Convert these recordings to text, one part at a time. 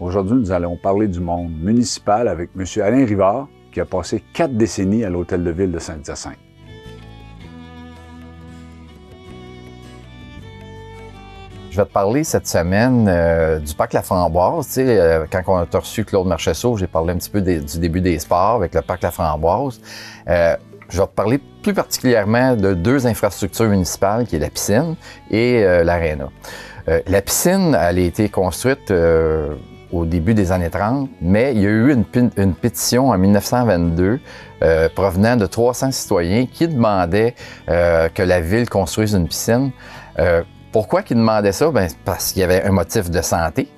Aujourd'hui, nous allons parler du monde municipal avec M. Alain Rivard, qui a passé 4 décennies à l'Hôtel de Ville de Saint-Hyacinthe. Je vais te parler cette semaine du parc La Framboise. Tu sais, quand on a reçu Claude Marchessault, j'ai parlé un petit peu du début des sports avec le parc La Framboise. Je vais te parler plus particulièrement de 2 infrastructures municipales, qui est la piscine et l'aréna. La piscine, elle a été construite au début des années 30, mais il y a eu une pétition en 1922 provenant de 300 citoyens qui demandaient que la ville construise une piscine. Pourquoi qu'ils demandaient ça? Bien, parce qu'il y avait un motif de santé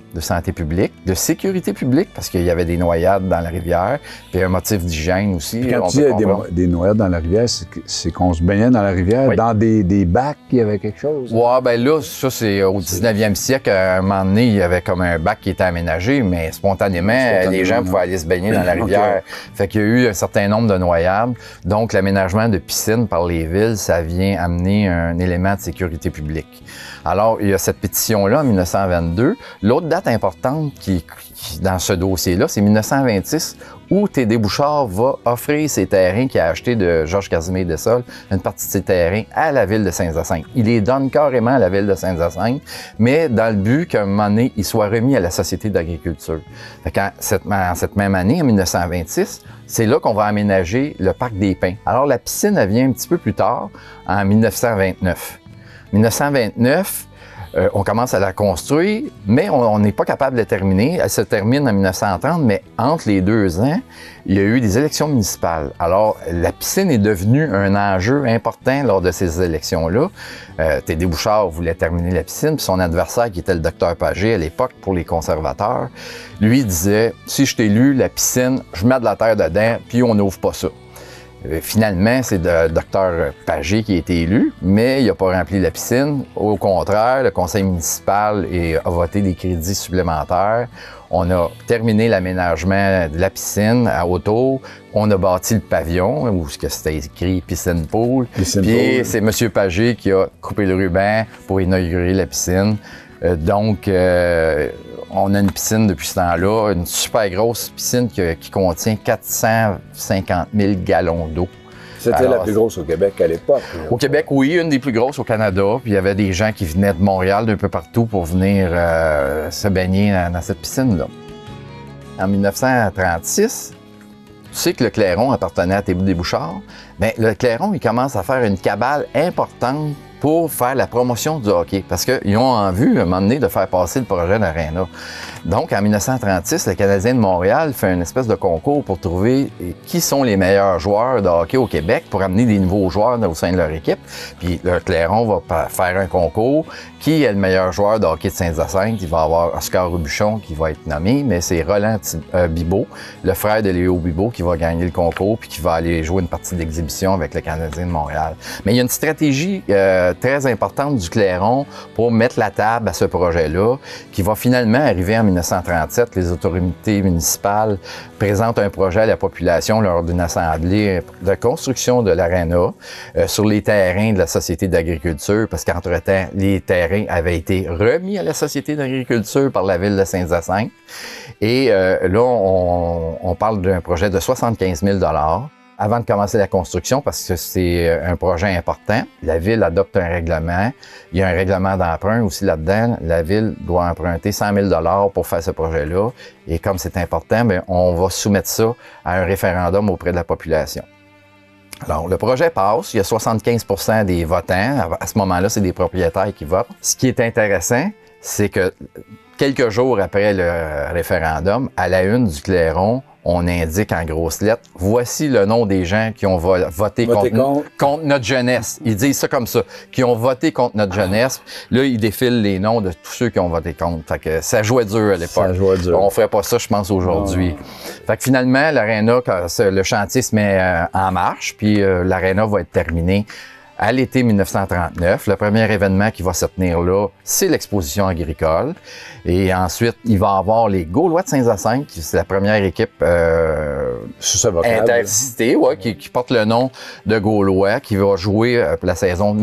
publique, de sécurité publique, parce qu'il y avait des noyades dans la rivière, puis un motif d'hygiène aussi. Puis quand tu dis des noyades dans la rivière, c'est qu'on se baignait dans la rivière, oui. Dans des bacs, il y avait quelque chose? Oui, bien là, ça, c'est au 19e siècle. À un moment donné, il y avait comme un bac qui était aménagé, mais spontanément les gens pouvaient aller se baigner dans la rivière. Okay. Fait qu'il y a eu un certain nombre de noyades. Donc, l'aménagement de piscines par les villes, ça vient amener un élément de sécurité publique. Alors, il y a cette pétition-là en 1922. L'autre date importante qui dans ce dossier-là, c'est 1926, où T.D. Bouchard va offrir ses terrains qu'il a achetés de Georges Casimir Dessol, une partie de ses terrains, à la ville de Saint-Hyacinthe. Il les donne carrément à la ville de Saint-Hyacinthe, mais dans le but qu'à un moment donné, il soit remis à la Société d'agriculture. En cette même année, en 1926, c'est là qu'on va aménager le parc des Pins. Alors, la piscine, elle vient un petit peu plus tard, en 1929. 1929, on commence à la construire, mais on n'est pas capable de terminer. Elle se termine en 1930, mais entre les 2 ans, il y a eu des élections municipales. Alors, la piscine est devenue un enjeu important lors de ces élections-là. T.D. Bouchard voulait terminer la piscine, puis son adversaire, qui était le docteur Pagé à l'époque pour les conservateurs, lui disait « Si je t'ai élu, la piscine, je mets de la terre dedans, puis on n'ouvre pas ça. » Finalement, c'est le docteur Pagé qui a été élu, mais il n'a pas rempli la piscine. Au contraire, le conseil municipal a voté des crédits supplémentaires. On a terminé l'aménagement de la piscine autour. On a bâti le pavillon, où c'était écrit « Piscine Pool ». Puis c'est M. Pagé qui a coupé le ruban pour inaugurer la piscine. Donc, on a une piscine depuis ce temps-là, une super grosse piscine qui contient 450 000 gallons d'eau. C'était la plus grosse au Québec à l'époque. Au Québec, oui, une des plus grosses au Canada. Puis il y avait des gens qui venaient de Montréal, d'un peu partout, pour venir se baigner dans cette piscine-là. En 1936, tu sais que le Clairon appartenait à T.D. Bouchard. Bien, le Clairon, il commence à faire une cabale importante pour faire la promotion du hockey, parce qu'ils ont en vue, à un moment donné, de faire passer le projet d'Arena. Donc, en 1936, le Canadien de Montréal fait une espèce de concours pour trouver qui sont les meilleurs joueurs de hockey au Québec pour amener des nouveaux joueurs au sein de leur équipe. Puis, le Clairon va faire un concours. Qui est le meilleur joueur de hockey de Saint-Hyacinthe? Il va y avoir Oscar Robuchon qui va être nommé, mais c'est Roland Bibeau, le frère de Léo Bibeau, qui va gagner le concours puis qui va aller jouer une partie d'exhibition avec le Canadien de Montréal. Mais il y a une stratégie très importante du Clairon pour mettre la table à ce projet-là, qui va finalement arriver en 1937. Les autorités municipales présentent un projet à la population lors d'une assemblée de construction de l'aréna sur les terrains de la Société d'agriculture, parce qu'entre-temps, les terrains avaient été remis à la Société d'agriculture par la ville de Saint-Hyacinthe. Et là, on parle d'un projet de 75 000 $. Avant de commencer la construction, parce que c'est un projet important, la ville adopte un règlement. Il y a un règlement d'emprunt aussi là-dedans. La ville doit emprunter 100 000 $ pour faire ce projet-là. Et comme c'est important, bien, on va soumettre ça à un référendum auprès de la population. Alors, le projet passe. Il y a 75 % des votants. À ce moment-là, c'est des propriétaires qui votent. Ce qui est intéressant, c'est que quelques jours après le référendum, à la une du Clairon, on indique en grosses lettres, voici le nom des gens qui ont voté contre notre jeunesse. Ils disent ça comme ça, qui ont voté contre notre jeunesse. Là, ils défilent les noms de tous ceux qui ont voté contre. Fait que ça jouait dur à l'époque. Ça jouait dur. On ferait pas ça, je pense, aujourd'hui. Fait que finalement, l'aréna, le chantier se met en marche, puis l'aréna va être terminée à l'été 1939. Le premier événement qui va se tenir là, c'est l'exposition agricole. Et ensuite, il va y avoir les Gaulois de Saint-Hyacinthe, qui c'est la première équipe intercité, qui porte le nom de Gaulois, qui va jouer la saison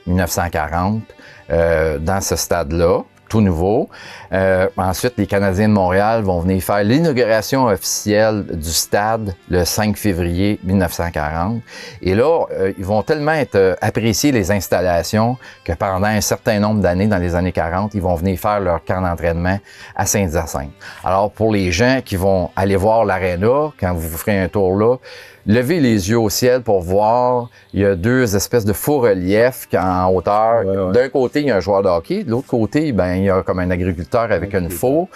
1939-1940 dans ce stade-là. tout nouveau. Ensuite, les Canadiens de Montréal vont venir faire l'inauguration officielle du stade le 5 février 1940. Et là, ils vont tellement être apprécier les installations que pendant un certain nombre d'années, dans les années 40, ils vont venir faire leur camp d'entraînement à Saint-Hyacinthe. Alors, pour les gens qui vont aller voir l'aréna, quand vous ferez un tour là, levez les yeux au ciel pour voir, il y a deux espèces de faux reliefs en hauteur. Ouais, ouais. D'un côté, il y a un joueur de hockey. De l'autre côté, ben, il y a comme un agriculteur avec une faux.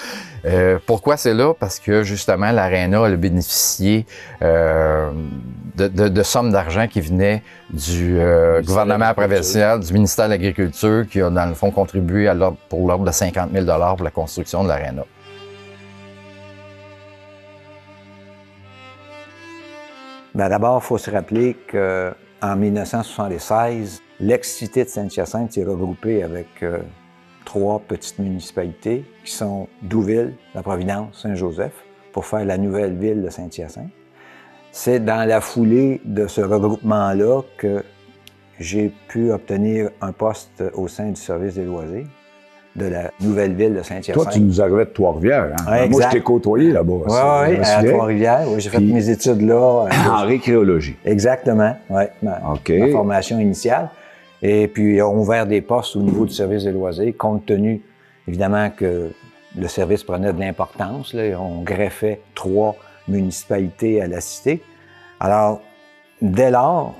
Pourquoi c'est là? Parce que, justement, l'aréna a bénéficié de sommes d'argent qui venaient du gouvernement provincial, du ministère de l'Agriculture, qui a, dans le fond, contribué pour l'ordre de 50 000 $ pour la construction de l'aréna. Ben d'abord, il faut se rappeler qu'en 1976, l'ex-cité de Saint-Hyacinthe s'est regroupée avec 3 petites municipalités qui sont Douville, La Providence, Saint-Joseph, pour faire la nouvelle ville de Saint-Hyacinthe. C'est dans la foulée de ce regroupement-là que j'ai pu obtenir un poste au sein du service des loisirs de la nouvelle ville de Saint-Hyacinthe. Toi, tu nous arrivais de Trois-Rivières, hein? Ouais, moi, je t'ai côtoyé là-bas. Oui, à Trois-Rivières. Oui, j'ai fait mes études là. En récréologie. Exactement, oui. Ma formation initiale. Et puis, on a ouvert des postes au niveau du service des loisirs, compte tenu, évidemment, que le service prenait de l'importance. On greffait 3 municipalités à la cité. Alors, dès lors,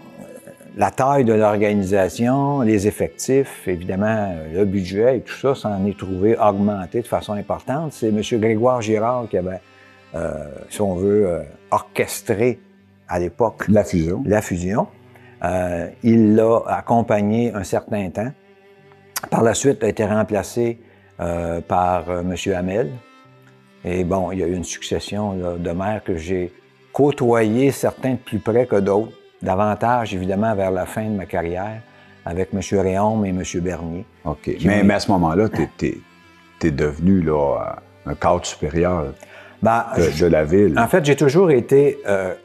la taille de l'organisation, les effectifs, évidemment, le budget et tout ça s'en est trouvé augmenté de façon importante. C'est M. Grégoire Girard qui avait, si on veut, orchestré à l'époque la fusion. Il l'a accompagné un certain temps. Par la suite, a été remplacé par M. Hamel. Et bon, il y a eu une succession là, de maires que j'ai côtoyé, certains de plus près que d'autres. Davantage, évidemment, vers la fin de ma carrière, avec M. Réaume et M. Bernier. OK. Mais à ce moment-là, tu es devenu là, un cadre supérieur de la ville. En fait, j'ai toujours été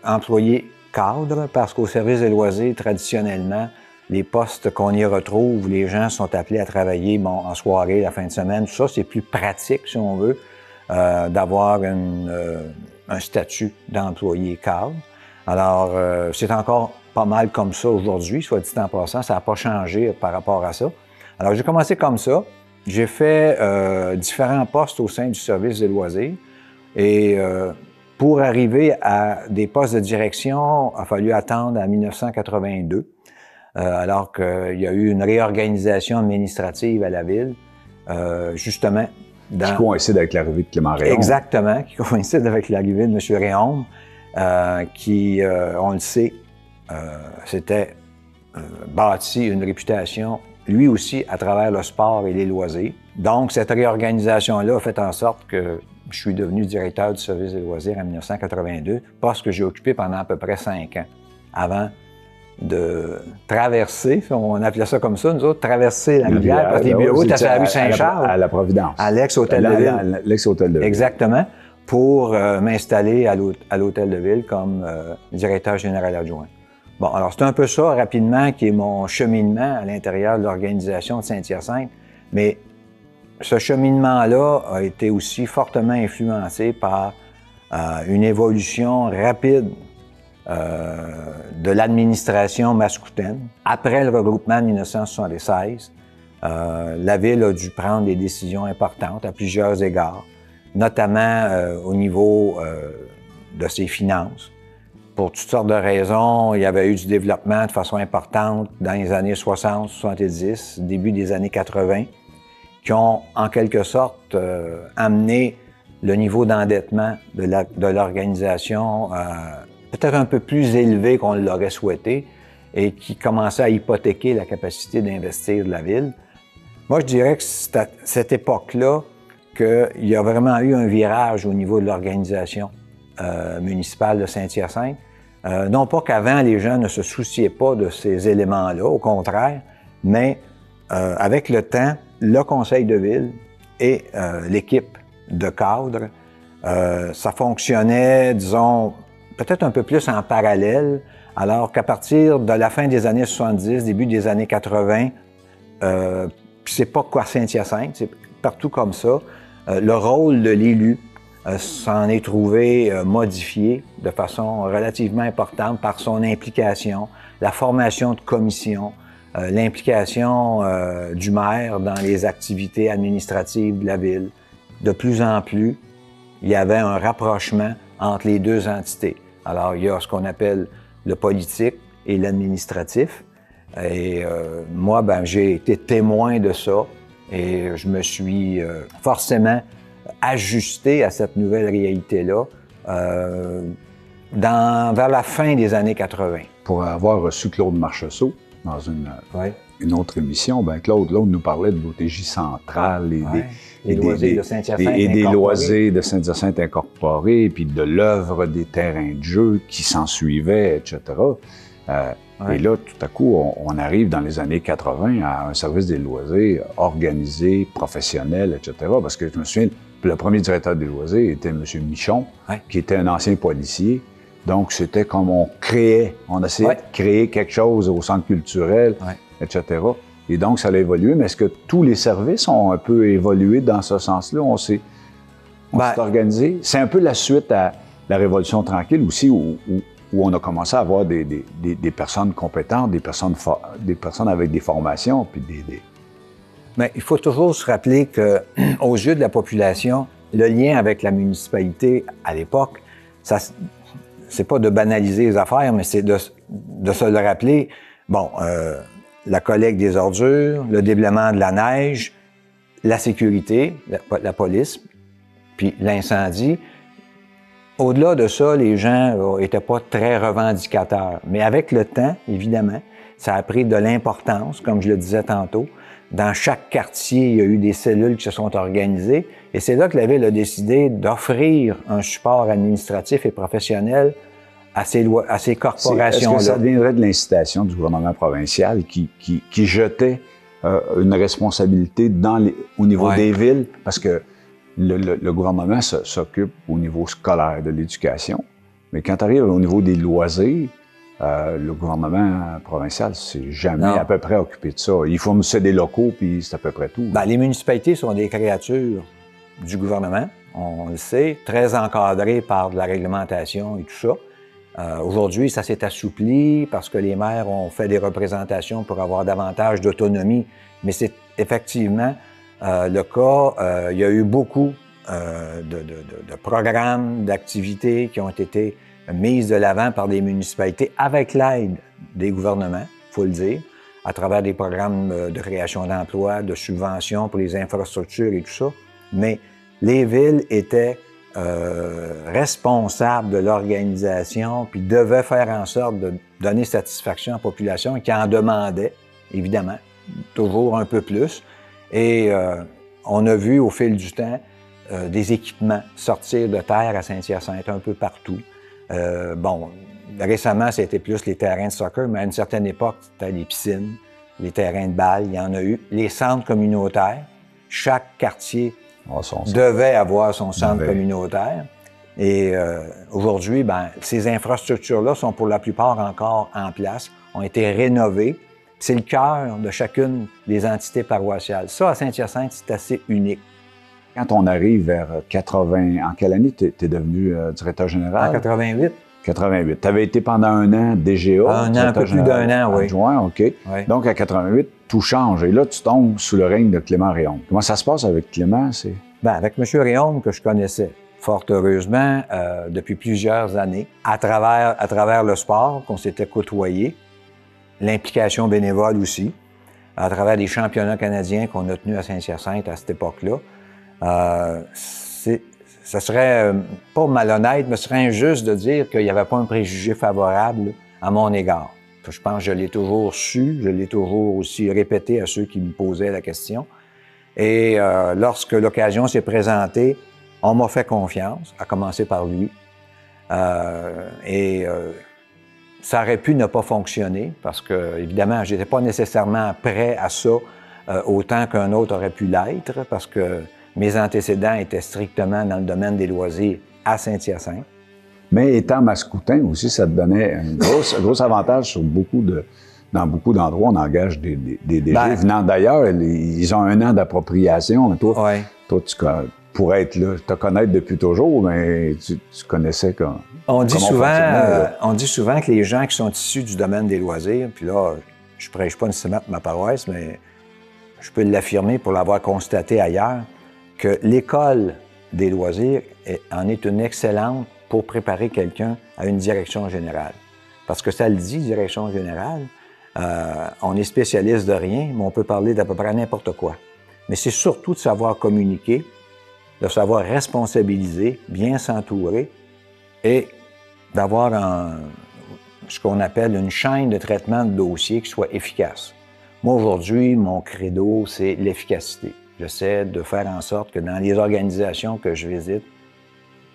employé cadre parce qu'au service des loisirs, traditionnellement, les postes qu'on y retrouve, les gens sont appelés à travailler en soirée, la fin de semaine, tout ça, c'est plus pratique, si on veut, d'avoir un statut d'employé cadre. Alors, c'est encore pas mal comme ça aujourd'hui, soit dit en passant, ça n'a pas changé par rapport à ça. Alors, j'ai commencé comme ça. J'ai fait différents postes au sein du service des loisirs. Et pour arriver à des postes de direction, il a fallu attendre en 1982, alors qu'il y a eu une réorganisation administrative à la ville, justement. Qui coïncide avec l'arrivée de Clément Réaume. Exactement, qui coïncide avec l'arrivée de M. Réaume. Qui, on le sait, s'était bâti une réputation, lui aussi, à travers le sport et les loisirs. Donc, cette réorganisation-là a fait en sorte que je suis devenu directeur du service des loisirs en 1982, poste que j'ai occupé pendant à peu près 5 ans, avant de traverser, on appelait ça comme ça, nous autres, traverser la rivière, parce que les bureaux étaient à la rue Saint-Charles. À la Providence. À l'ex-hôtel de ville. L'ex-hôtel de ville. Exactement. Pour m'installer à l'hôtel de ville comme directeur général adjoint. Bon, alors c'est un peu ça, rapidement, qui est mon cheminement à l'intérieur de l'organisation de Saint-Hyacinthe, mais ce cheminement-là a été aussi fortement influencé par une évolution rapide de l'administration mascoutaine. Après le regroupement de 1976, la ville a dû prendre des décisions importantes à plusieurs égards, notamment au niveau de ses finances. Pour toutes sortes de raisons, il y avait eu du développement de façon importante dans les années 60, 70, début des années 80, qui ont en quelque sorte amené le niveau d'endettement de l'organisation peut-être un peu plus élevé qu'on l'aurait souhaité et qui commençait à hypothéquer la capacité d'investir de la ville. Moi, je dirais que c'est à cette époque-là qu'il y a vraiment eu un virage au niveau de l'organisation municipale de Saint-Hyacinthe. Non pas qu'avant, les gens ne se souciaient pas de ces éléments-là, au contraire, mais avec le temps, le conseil de ville et l'équipe de cadres, ça fonctionnait, disons, peut-être un peu plus en parallèle, alors qu'à partir de la fin des années 70, début des années 80, c'est pas quoi Saint-Hyacinthe, c'est partout comme ça, le rôle de l'élu s'en est trouvé modifié de façon relativement importante par son implication, la formation de commissions, l'implication du maire dans les activités administratives de la ville. De plus en plus, il y avait un rapprochement entre les deux entités. Alors, il y a ce qu'on appelle le politique et l'administratif. Et moi, ben, j'ai été témoin de ça et je me suis forcément ajusté à cette nouvelle réalité-là vers la fin des années 80. Pour avoir reçu Claude Marchessault dans une autre émission, ben Claude nous parlait de l'OTJ centrale et des loisirs de Saint-Hyacinthe et des loisirs de Saint-Hyacinthe incorporés, puis de l'œuvre des terrains de jeu qui s'en suivaient, etc. Et là, tout à coup, on arrive dans les années 80 à un service des loisirs organisé, professionnel, etc. Parce que je me souviens, le premier directeur des loisirs était M. Michon, qui était un ancien policier. Donc, c'était comme on essayait de créer quelque chose au centre culturel, etc. Et donc, ça a évolué. Mais est-ce que tous les services ont un peu évolué dans ce sens-là? On s'est organisé. C'est un peu la suite à la Révolution tranquille aussi, où on a commencé à avoir des personnes compétentes, des personnes avec des formations, puis Mais il faut toujours se rappeler qu'aux yeux de la population, le lien avec la municipalité à l'époque, ça, c'est pas de banaliser les affaires, mais c'est de se le rappeler. Bon, la collecte des ordures, le déblaiement de la neige, la sécurité, la police, puis l'incendie. Au-delà de ça, les gens étaient pas très revendicateurs. Mais avec le temps, évidemment, ça a pris de l'importance, comme je le disais tantôt. Dans chaque quartier, il y a eu des cellules qui se sont organisées. Et c'est là que la Ville a décidé d'offrir un support administratif et professionnel à ces corporations-là. Est-ce que ça viendrait de l'incitation du gouvernement provincial qui jetait une responsabilité au niveau des villes? Parce que le gouvernement s'occupe au niveau scolaire de l'éducation. Mais quand tu arrives au niveau des loisirs, le gouvernement provincial s'est jamais à peu près occupé de ça. Il fournissait des locaux, puis c'est à peu près tout. Ben, les municipalités sont des créatures du gouvernement, on le sait, très encadrées par de la réglementation et tout ça. Aujourd'hui, ça s'est assoupli parce que les maires ont fait des représentations pour avoir davantage d'autonomie. Mais c'est effectivement le cas. Il y a eu beaucoup de programmes, d'activités qui ont été mises de l'avant par des municipalités avec l'aide des gouvernements, il faut le dire, à travers des programmes de création d'emplois, de subventions pour les infrastructures et tout ça. Mais les villes étaient responsables de l'organisation puis devaient faire en sorte de donner satisfaction à la population qui en demandait, évidemment, toujours un peu plus. Et on a vu au fil du temps des équipements sortir de terre à Saint-Hyacinthe un peu partout. Bon, récemment, c'était plus les terrains de soccer, mais à une certaine époque, c'était les piscines, les terrains de balle, il y en a eu. Les centres communautaires, chaque quartier devait avoir son centre communautaire. Et aujourd'hui, ben, ces infrastructures-là sont pour la plupart encore en place, ont été rénovées. C'est le cœur de chacune des entités paroissiales. Ça, à Saint-Hyacinthe, c'est assez unique. Quand on arrive vers 80... En quelle année tu es devenu directeur général? En 88. 88. Tu avais été pendant un an DGA. Un peu plus d'un an, oui. Adjoint, OK. Oui. Donc, à 88, tout change. Et là, tu tombes sous le règne de Clément Réaume. Comment ça se passe avec Clément? Bien, avec M. Réaume, que je connaissais fort heureusement depuis plusieurs années, à travers le sport qu'on s'était côtoyé, l'implication bénévole aussi, à travers des championnats canadiens qu'on a tenus à Saint-Hyacinthe à cette époque-là. Ça serait pas malhonnête, mais ce serait injuste de dire qu'il n'y avait pas un préjugé favorable à mon égard. Je pense que je l'ai toujours su, je l'ai toujours aussi répété à ceux qui me posaient la question. Et lorsque l'occasion s'est présentée, on m'a fait confiance, à commencer par lui. Ça aurait pu ne pas fonctionner parce que, évidemment, j'étais pas nécessairement prêt à ça autant qu'un autre aurait pu l'être parce que mes antécédents étaient strictement dans le domaine des loisirs à Saint-Hyacinthe. Mais étant mascoutin aussi, ça te donnait un gros avantage sur beaucoup dans beaucoup d'endroits, on engage des DG venant d'ailleurs. Ils ont 1 an d'appropriation. Mais toi, pour être là, te connaître depuis toujours, mais tu connaissais comment on dit souvent que les gens qui sont issus du domaine des loisirs, puis là, je ne prêche pas nécessairement pour ma paroisse, mais je peux l'affirmer pour l'avoir constaté ailleurs, que l'école des loisirs en est une excellente pour préparer quelqu'un à une direction générale. Parce que ça le dit, direction générale, on est spécialiste de rien, mais on peut parler d'à peu près n'importe quoi. Mais c'est surtout de savoir communiquer, de savoir responsabiliser, bien s'entourer et d'avoir ce qu'on appelle une chaîne de traitement de dossiers qui soit efficace. Moi, aujourd'hui, mon credo, c'est l'efficacité. J'essaie de faire en sorte que dans les organisations que je visite,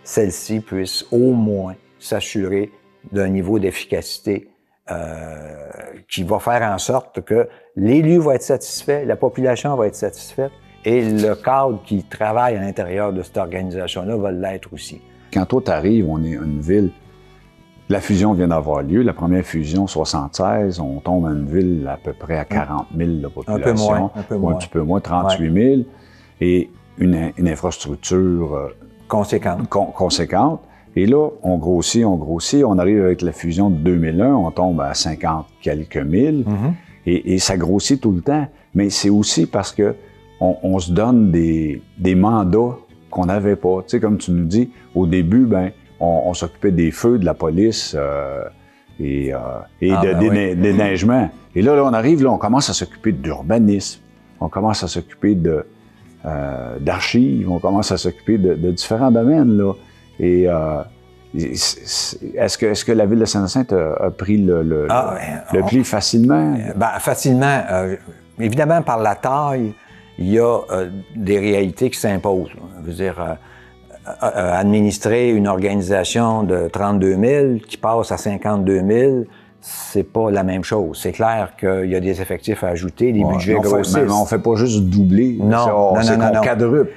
celles-ci puissent au moins s'assurer d'un niveau d'efficacité qui va faire en sorte que l'élu va être satisfait, la population va être satisfaite et le cadre qui travaille à l'intérieur de cette organisation-là va l'être aussi. Quand toi, tu arrives, on est une ville, la fusion vient d'avoir lieu, la première fusion, 76, on tombe à une ville à peu près à 40 000 de population. Un peu moins. Un petit peu moins, 38 000, et une infrastructure conséquente. Et là, on grossit, on arrive avec la fusion de 2001, on tombe à 50 quelques mille, et ça grossit tout le temps. Mais c'est aussi parce que on se donne des mandats qu'on n'avait pas. Tu sais, comme tu nous dis, au début, on s'occupait des feux, de la police et des neigements. Et là, on arrive, on commence à s'occuper d'urbanisme, on commence à s'occuper d'archives, on commence à s'occuper de différents domaines, là. Et est-ce que la Ville de Saint-Hyacinthe a pris le pli facilement? Facilement. Évidemment, par la taille, il y a des réalités qui s'imposent. Je veux dire, administrer une organisation de 32 000 qui passe à 52 000, c'est pas la même chose. C'est clair qu'il y a des effectifs à ajouter, des budgets grossissent. Mais on fait pas juste doubler. Non. On quadruple.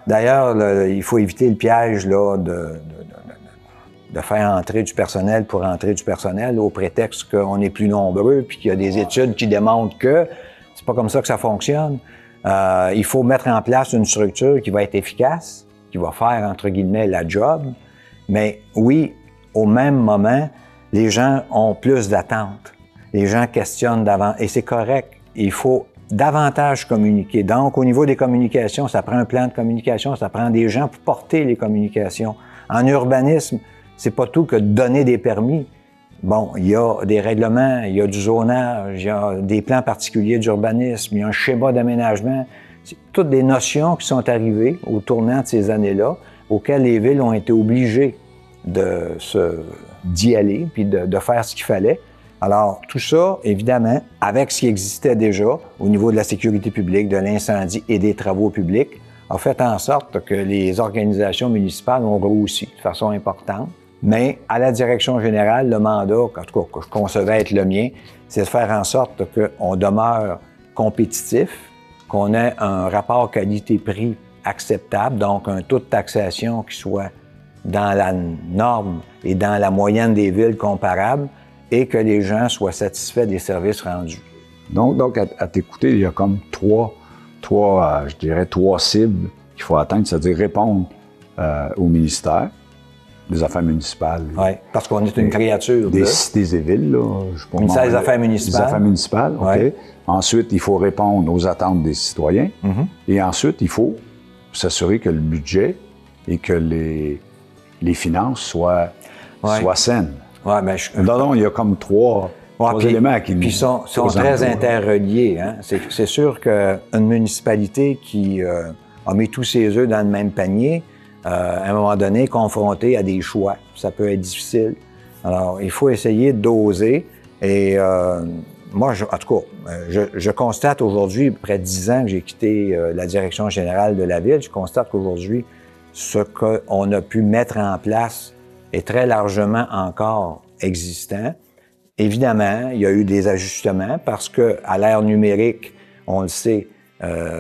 D'ailleurs, il faut éviter le piège là, de faire entrer du personnel pour entrer du personnel au prétexte qu'on est plus nombreux puis qu'il y a des études qui démontrent que c'est pas comme ça que ça fonctionne. Il faut mettre en place une structure qui va être efficace, qui va faire, entre guillemets, la job. Mais oui, au même moment, les gens ont plus d'attentes. Les gens questionnent d'avant. Et c'est correct. Il faut davantage communiquer. Donc, au niveau des communications, ça prend un plan de communication, ça prend des gens pour porter les communications. En urbanisme, c'est pas tout que de donner des permis. Bon, il y a des règlements, il y a du zonage, il y a des plans particuliers d'urbanisme, il y a un schéma d'aménagement. C'est toutes des notions qui sont arrivées au tournant de ces années-là, auxquelles les villes ont été obligées d'y aller, puis de faire ce qu'il fallait. Alors, tout ça, évidemment, avec ce qui existait déjà au niveau de la sécurité publique, de l'incendie et des travaux publics, a fait en sorte que les organisations municipales ont grossi de façon importante. Mais à la direction générale, le mandat, en tout cas, que je concevais être le mien, c'est de faire en sorte qu'on demeure compétitif, qu'on ait un rapport qualité-prix acceptable, donc un taux de taxation qui soit dans la norme et dans la moyenne des villes comparables, et que les gens soient satisfaits des services rendus. Donc à t'écouter, il y a comme trois cibles qu'il faut atteindre, c'est-à-dire répondre au ministère des Affaires municipales. Oui, parce qu'on est une créature des cités et villes, là. Ministère des Affaires municipales. Des Affaires municipales, OK. Ouais. Ensuite, il faut répondre aux attentes des citoyens. Mm-hmm. Et ensuite, il faut s'assurer que le budget et que les finances soient saines. Ouais, mais Donc, il y a comme trois éléments qui nous sont très interreliés. Hein? C'est sûr qu'une municipalité qui a mis tous ses œufs dans le même panier, à un moment donné, confrontée à des choix, ça peut être difficile. Alors, il faut essayer de doser. Et moi, en tout cas, je constate aujourd'hui, après 10 ans que j'ai quitté la direction générale de la ville, je constate qu'aujourd'hui, ce qu'on a pu mettre en place est très largement encore existant. Évidemment, il y a eu des ajustements parce que à l'ère numérique, on le sait,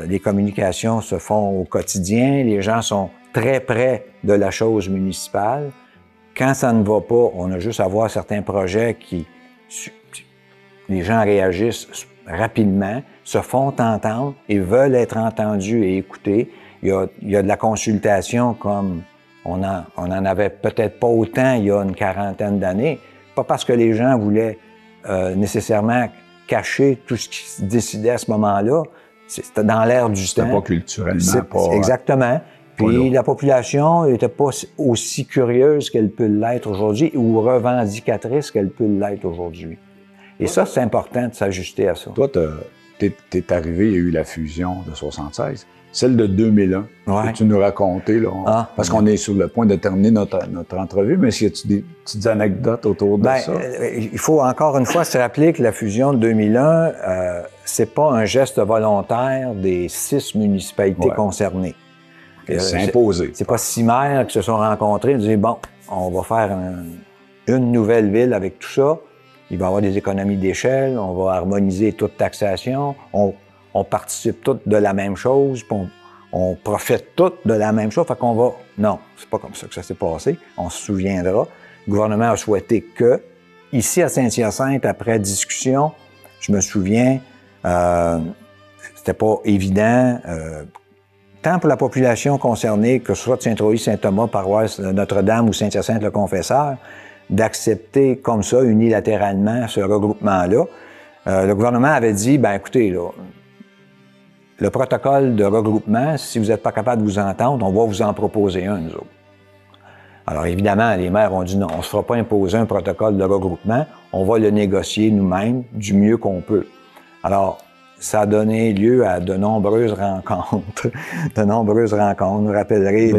les communications se font au quotidien, les gens sont très près de la chose municipale. Quand ça ne va pas, on a juste à voir certains projets qui les gens réagissent rapidement, se font entendre et veulent être entendus et écoutés. Il y a de la consultation comme on en avait peut-être pas autant il y a une quarantaine d'années. Pas parce que les gens voulaient nécessairement cacher tout ce qui se décidait à ce moment-là. C'était dans l'air du temps. C'était pas culturellement. Pas, exactement. Puis la population n'était pas aussi curieuse qu'elle peut l'être aujourd'hui ou revendicatrice qu'elle peut l'être aujourd'hui. Et ça, c'est important de s'ajuster à ça. Toi, t'es arrivé, il y a eu la fusion de 76. Celle de 2001, peux-tu nous raconter, là? Parce qu'on est sur le point de terminer notre entrevue, mais y a-tu des petites anecdotes autour de ça? Il faut encore une fois se rappeler que la fusion de 2001, c'est pas un geste volontaire des 6 municipalités concernées. C'est imposé. C'est pas 6 maires qui se sont rencontrés et disent, bon, on va faire une nouvelle ville avec tout ça. Il va y avoir des économies d'échelle, on va harmoniser toute taxation, on participe tous de la même chose, puis on profite tous de la même chose. Fait qu'on va... Non, c'est pas comme ça que ça s'est passé. On se souviendra. Le gouvernement a souhaité que, ici à Saint-Hyacinthe, après discussion, je me souviens, c'était pas évident, tant pour la population concernée, que ce soit de Saint-Roy, Saint-Thomas, paroisse Notre-Dame ou Saint-Hyacinthe-le-Confesseur, d'accepter comme ça, unilatéralement, ce regroupement-là. Le gouvernement avait dit, ben écoutez, là, le protocole de regroupement, si vous n'êtes pas capable de vous entendre, on va vous en proposer un, nous autres. Alors évidemment, les maires ont dit non, on ne se fera pas imposer un protocole de regroupement, on va le négocier nous-mêmes du mieux qu'on peut. Alors, ça a donné lieu à de nombreuses rencontres. Vous rappellerez...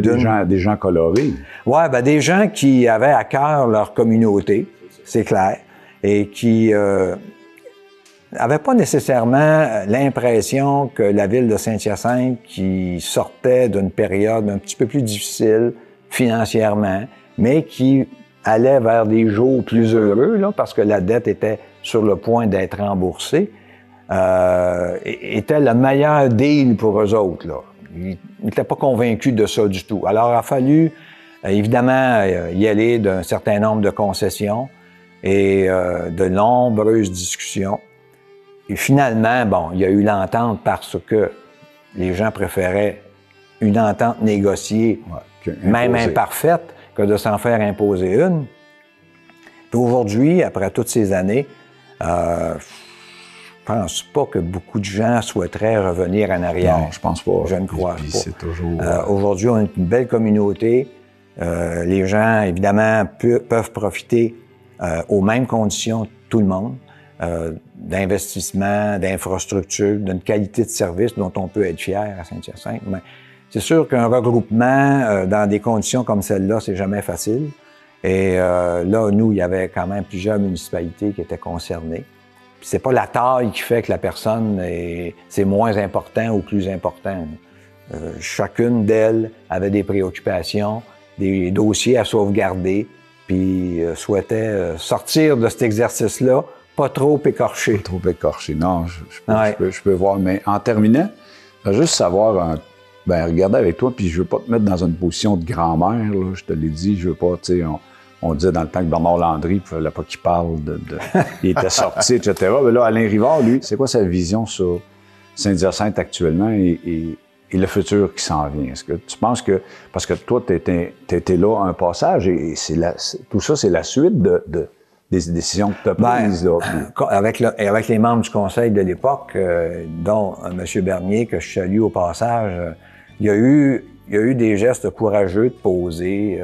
Des gens colorés. Oui, ben des gens qui avaient à cœur leur communauté, c'est clair, et qui n'avaient pas nécessairement l'impression que la ville de Saint-Hyacinthe, qui sortait d'une période un petit peu plus difficile financièrement, mais qui allait vers des jours plus heureux, là, parce que la dette était sur le point d'être remboursée, était le meilleur deal pour eux autres, là. Ils n'étaient pas convaincus de ça du tout. Alors, il a fallu, évidemment, y aller d'un certain nombre de concessions et de nombreuses discussions. Et finalement, bon, il y a eu l'entente parce que les gens préféraient une entente négociée, même imparfaite, que de s'en faire imposer une. Puis aujourd'hui, après toutes ces années, je pense pas que beaucoup de gens souhaiteraient revenir en arrière. Non, je pense pas. Je ne crois pas. C'est toujours... Aujourd'hui, on est une belle communauté. Les gens, évidemment, peuvent profiter aux mêmes conditions, tout le monde, d'investissement, d'infrastructures, d'une qualité de service dont on peut être fier à Saint-Hyacinthe. Mais c'est sûr qu'un regroupement dans des conditions comme celle-là, c'est jamais facile. Et là, nous, il y avait quand même plusieurs municipalités qui étaient concernées. Puis c'est pas la taille qui fait que la personne c'est moins important ou plus important. Chacune d'elles avait des préoccupations, des dossiers à sauvegarder, puis souhaitait sortir de cet exercice-là pas trop écorché. Pas trop écorché, non, je peux voir. Mais en terminant, je veux juste savoir, regarder avec toi, puis je veux pas te mettre dans une position de grand-mère, là, je te l'ai dit, je veux pas, tu sais, on disait dans le temps que Bernard Landry, il ne fallait pas qu'il parle il était sorti, etc. Mais là, Alain Rivard, lui, c'est quoi sa vision sur Saint-Hyacinthe actuellement et le futur qui s'en vient? Est-ce que tu penses que... Parce que toi, tu étais là à un passage et tout ça, c'est la suite des décisions que tu as prises. Avec les membres du conseil de l'époque, dont M. Bernier, que je salue au passage, il y a eu des gestes courageux de poser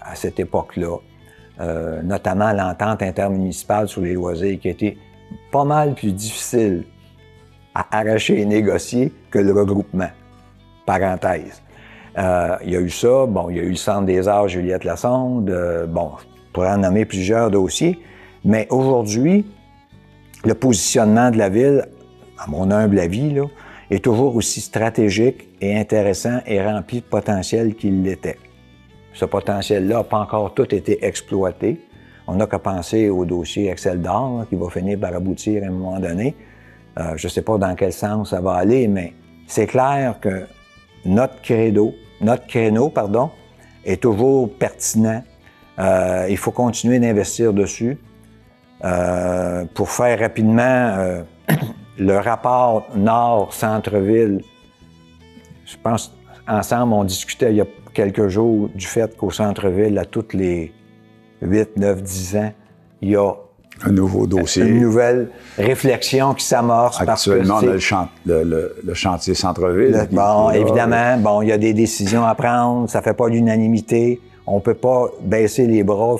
à cette époque-là, notamment l'entente intermunicipale sur les loisirs qui a été pas mal plus difficile à arracher et négocier que le regroupement. Parenthèse. Il y a eu ça, bon, il y a eu le Centre des arts Juliette Lassonde, bon, je pourrais en nommer plusieurs dossiers, mais aujourd'hui, le positionnement de la ville, à mon humble avis, là, est toujours aussi stratégique et intéressant et rempli de potentiel qu'il l'était. Ce potentiel-là n'a pas encore tout été exploité. On n'a qu'à penser au dossier Excel d'or, là, qui va finir par aboutir à un moment donné. Je ne sais pas dans quel sens ça va aller, mais c'est clair que notre créneau, est toujours pertinent. Il faut continuer d'investir dessus. Pour faire rapidement le rapport nord-centre-ville, je pense, ensemble, on discutait il y a quelques jours du fait qu'au centre-ville, à toutes les 8, 9, 10 ans, il y a un nouveau dossier. Une nouvelle réflexion qui s'amorce. Actuellement, on a le chantier centre-ville. Bon, évidemment, bon, il y a des décisions à prendre, ça fait pas l'unanimité, on peut pas baisser les bras.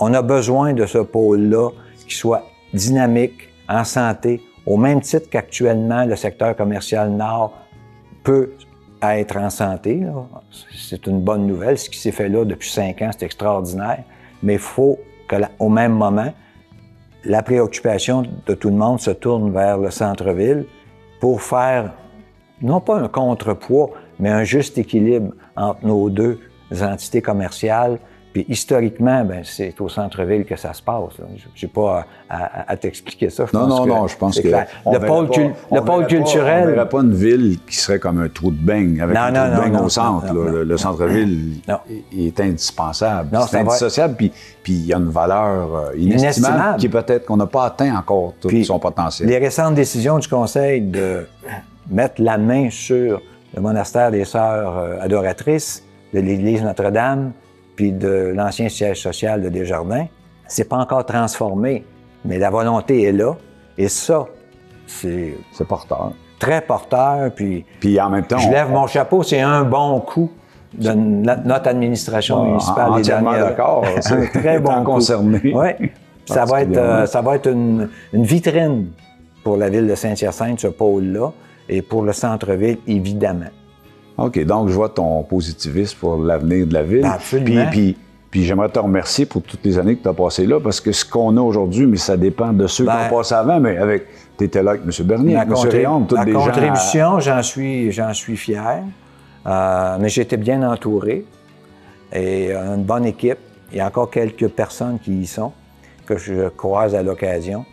On a besoin de ce pôle-là qui soit dynamique, en santé, au même titre qu'actuellement, le secteur commercial nord peut être en santé. C'est une bonne nouvelle. Ce qui s'est fait là depuis 5 ans, c'est extraordinaire. Mais il faut qu'au même moment, la préoccupation de tout le monde se tourne vers le centre-ville pour faire, non pas un contrepoids, mais un juste équilibre entre nos deux entités commerciales. Puis historiquement, ben, c'est au centre-ville que ça se passe. Je n'ai pas à t'expliquer ça. Non, je pense que... Le pôle culturel... On ne verrait pas une ville qui serait comme un trou de beigne, avec un trou de beigne au centre. Le centre-ville est indispensable. C'est indissociable, puis il y a une valeur inestimable qui est peut-être qu'on n'a pas atteint encore tout son potentiel. Les récentes décisions du Conseil de mettre la main sur le monastère des Sœurs adoratrices de l'Église Notre-Dame, puis de l'ancien siège social de Desjardins, c'est pas encore transformé, mais la volonté est là. Et ça, c'est porteur. Très porteur. Puis en même temps, je lève mon chapeau, c'est un bon coup de notre administration municipale. Entièrement d'accord. C'est un très bon coup. Concerné. Oui. Ça va être une vitrine pour la ville de Saint-Hyacinthe, ce pôle-là, et pour le centre-ville, évidemment. OK, donc je vois ton positivisme pour l'avenir de la ville. Absolument. Puis j'aimerais te remercier pour toutes les années que tu as passées là, parce que ce qu'on a aujourd'hui, mais ça dépend de ceux qui ont passé avant, mais tu étais là avec M. Bernier, avec M. Réaume, toutes des gens... La contribution, j'en suis fier, mais j'étais bien entouré, et une bonne équipe. Il y a encore quelques personnes qui y sont, que je croise à l'occasion.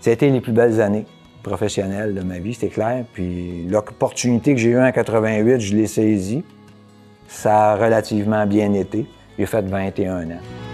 C'était les plus belles années professionnelle de ma vie, c'était clair. Puis l'opportunité que j'ai eue en 88, je l'ai saisie. Ça a relativement bien été. J'ai fait 21 ans.